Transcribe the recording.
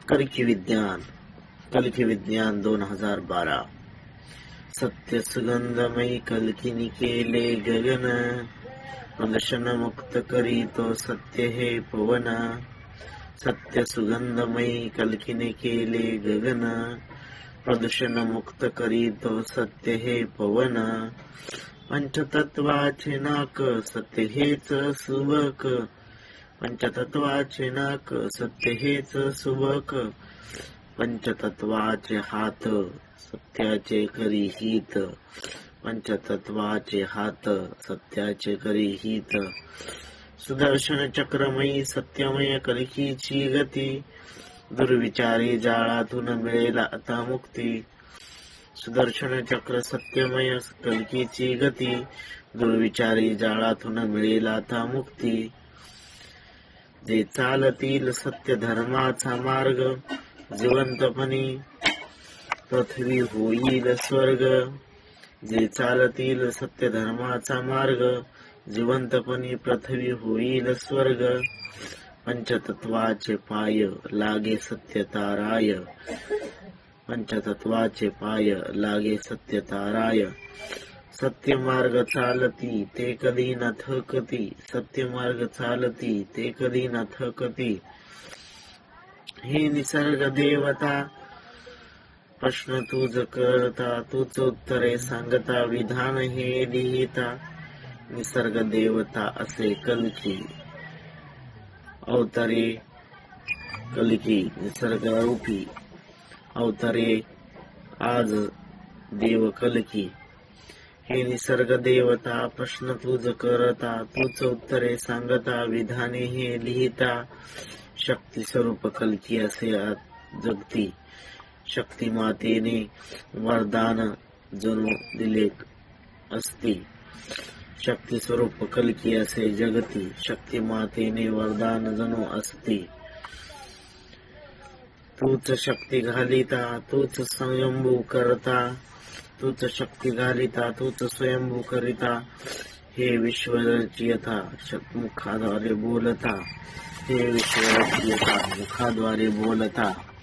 कल्की विज्ञान 2012। सत्य सुगंधमयी कल्किनी केले गगन, प्रदूषण मुक्त करी तो सत्य हे पवन। सत्य सुगंधमयी कल्किनी केले गगन, प्रदूषण मुक्त करी तो सत्य हे पवन। पंचतत्वाचे नाक सत्य हेच सुबक, पंचतत्वाचे नाक सत्य हेच सुबक। पंचतत्वाचे हात सत्याचे करी हित, पंचतत्वाचे हात सत्याचे करी हित। सुदर्शन चक्रमयी सत्यमय कल्कीची गती, दुर्विचारी जाळातून मिळेल आता मुक्ती। सुदर्शन चक्र सत्यमय कल्कीची गती, दुर्विचारी जाळातून मिळेल आता मुक्ती। जे चालतील सत्य धर्माचा मार्ग, जिवंतपणी पृथ्वी होईल स्वर्ग। जे चालतील सत्य धर्माचा मार्ग, जिवंतपणी पृथ्वी होईल स्वर्ग। पंचतत्वाचे पाय लागे सत्यताराय, पंचतत्वाचे पाय लागे सत्यताराय। सत्य मार्ग चालती ते कधी न थकती, सत्य मार्ग चालती ते कधी न थकती। हे निसर्ग देवता प्रश्न तुझ करता, तूच उत्तरे सांगता, विधान हे लिहिता। निसर्ग देवता असे कल्की अवतरे, कल्की निसर्ग रूपी अवतरे आज देव कल्की। हे निसर्ग देवता प्रश्न तुझ करता, तूच उत्तरे सांगता, विधाने हे लिहिता। शक्ती स्वरूप कल्की असे जगती, शक्ती मातेने वरदान जणू दिले असती। शक्ती स्वरूप कल्की असे जगती, शक्ती मातेने वरदान जणू असती। तूच शक्ती घालिता तूच स्वयंभू करता, तूच शक्ती घालिता तूच स्वयंभू करिता। हे विश्व रचयिता मुखाद्वारे बोलता, हे विश्व रचयिता मुखाद्वारे बोलता।